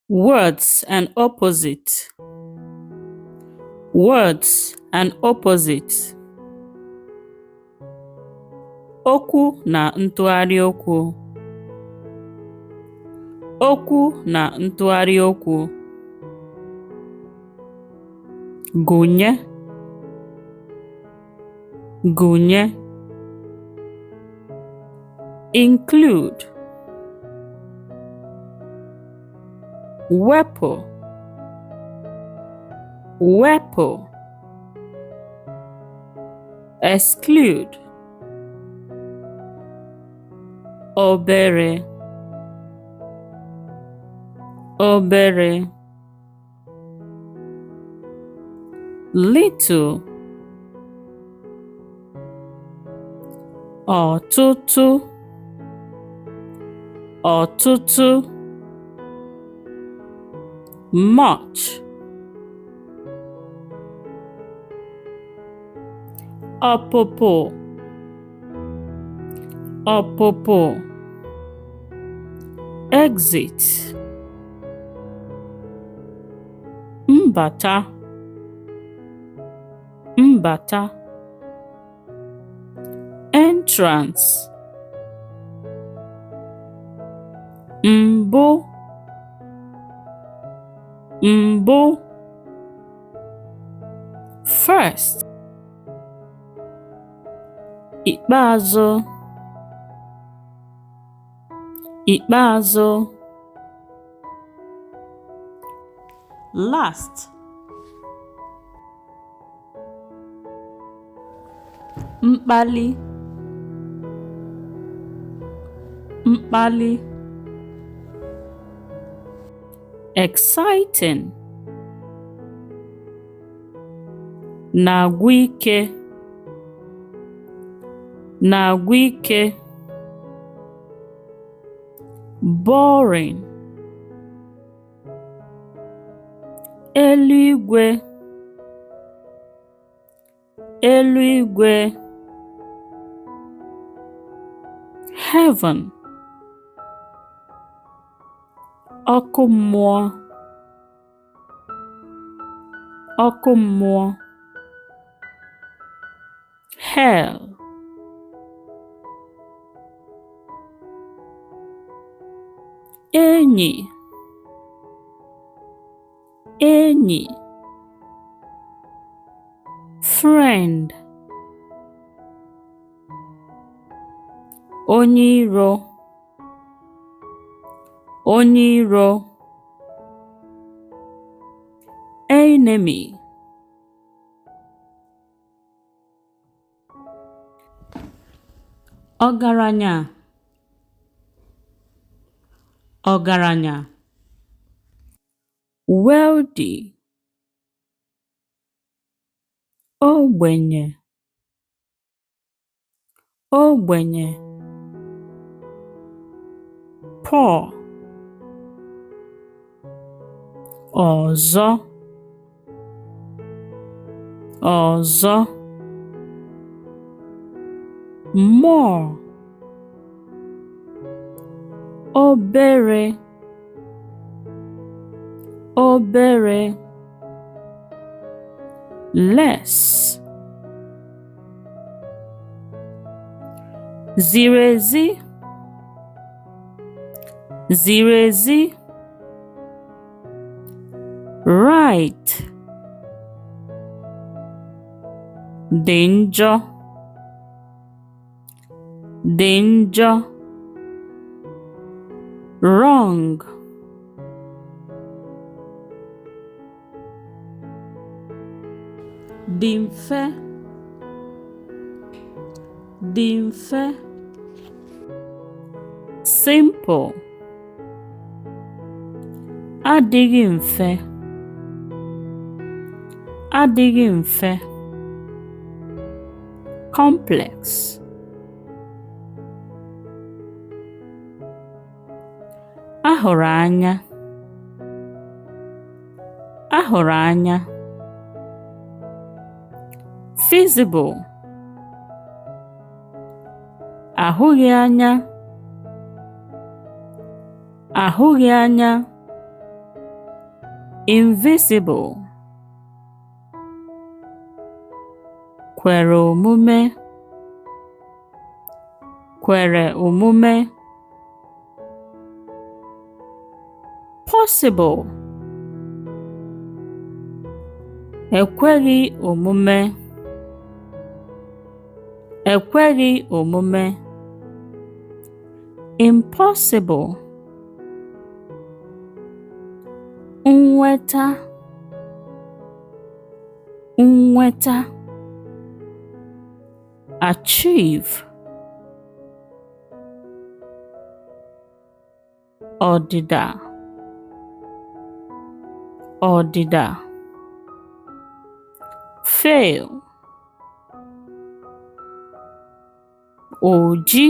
Words and opposite. Words and opposite. Okwu na ntụgharị okwu. Okwu na ntụgharị okwu. Gụnye. Gụnye. Include. Wepụ. Wepụ. Exclude. Obere. Obere. Little. Ọtụtụ. Ọtụtụ. Much. Ọpụpụ. Ọpụpụ. Exit. Mbata. Mbata. Entrance. Mbụ. Mbụ. First. Ikpeazụ. Ikpeazụ. Last. Mkpali. Mkpali. Exciting. Na-agwụ ike. Na-agwụ ike. Boring. Eluigwe. Eluigwe. Heaven. Ọkụ mmụọ. Ọkụ mmụọ. Hell. Enyi. Enyi. Friend. Onye iro. Onye iro. Enemy. Ọgaranya. Ọgaranya. Wealthy. Ogbenye. Ogbenye. Poor. Ọzọ. Ọzọ. More. Obere. Obere. Less. Ziri ezi. Ziri ezi. Right. Dị njọ. Dị njọ. Wrong. Dị mfe. Dị mfe. Simple. Adịghị mfe. Adịghị mfe. Complex. Ahụrụ anya. Ahụrụ anya. Feasible. Ahụghị anya. Ahụghị anya. invisible, kwere omume, kwere omume, possible, ekweghị omume, ekweghị omume, impossible, nnweta, nnweta, achieve, ọdịda, ọdịda, fail, oji,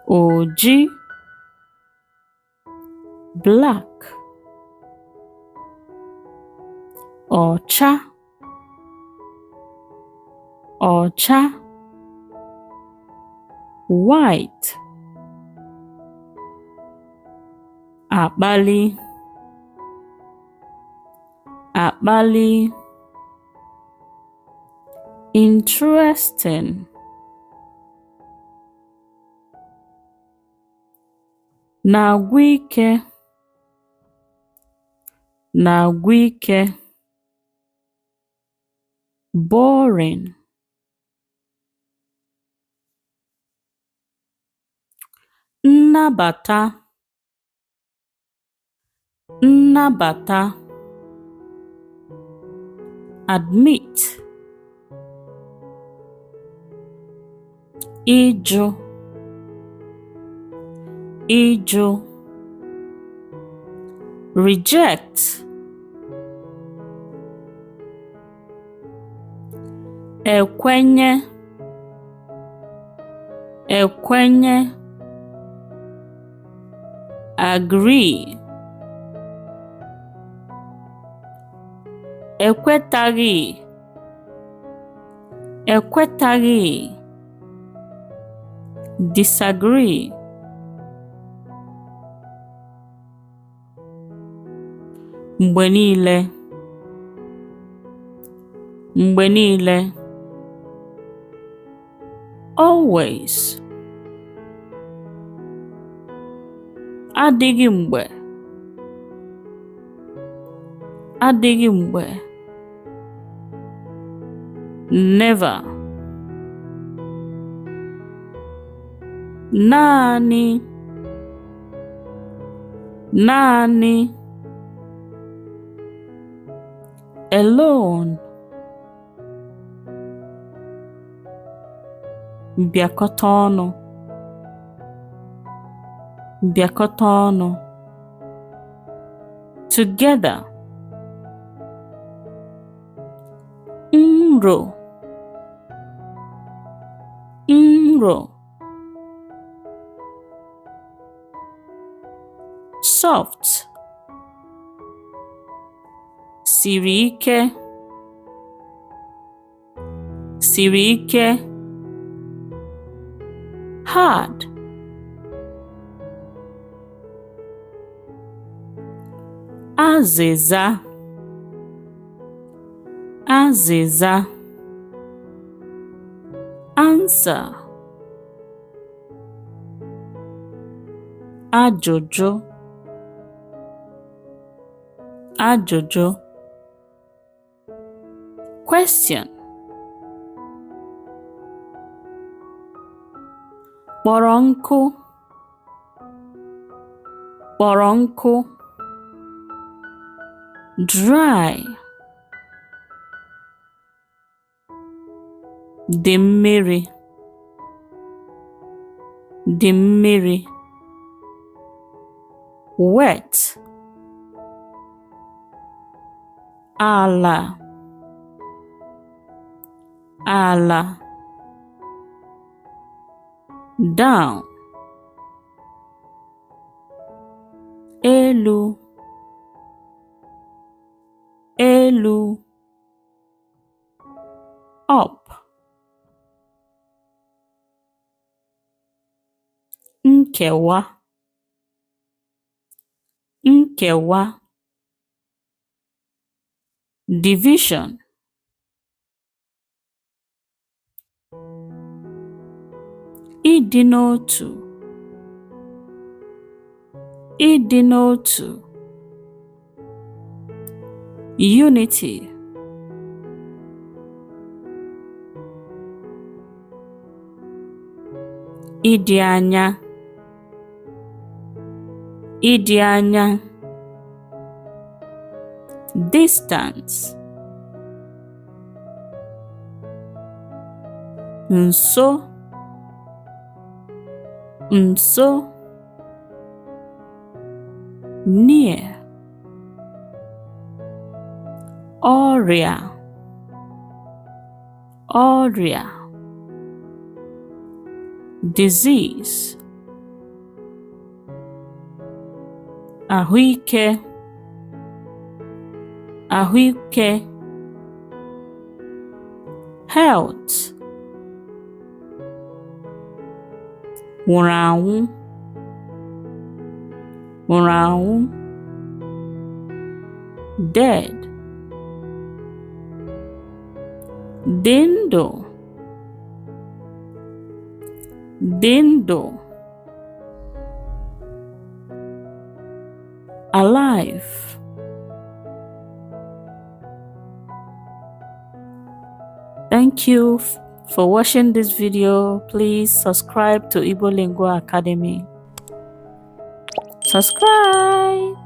oji, black, ọcha, ọcha, white, akpali, akpali, interesting, na-agwụ ike, na-agwụ ike, boring, nnabata, nnabata, admit, ịjụ, ịjụ, reject, ekwenye, ekwenye, agree, ekwetaghị, ekwetaghị, disagree, mgbe niile, mgbe niile, always, adịghị mgbe, adịghị mgbe, never, naanị, naanị, alone, bịakọta ọnụ, bịakọta ọnụ, together, nro, nro, soft, siri ike, siri ike, hard, azịza, azịza, answer, ajụjụ, ajụjụ, question, kpọrọ nkụ, kpọrọ nkụ, dry, dị mmiri, dị mmiri, wet, ala, ala, down, elu, elu, up, nkewa, nkewa, division, ịdị n'otu, ịdị n'otu, unity, ịdị anya, ịdị anya, distance, nso, nso, near, ọrịa, ọrịa, disease, ahụike, ahụike, health, nwụrụ anwụ, nwụrụ anwụ, dead, dị ndụ, dị ndụ, alive. Thank you for watching this video. Please subscribe to Igbo Lingua Academy. Subscribe.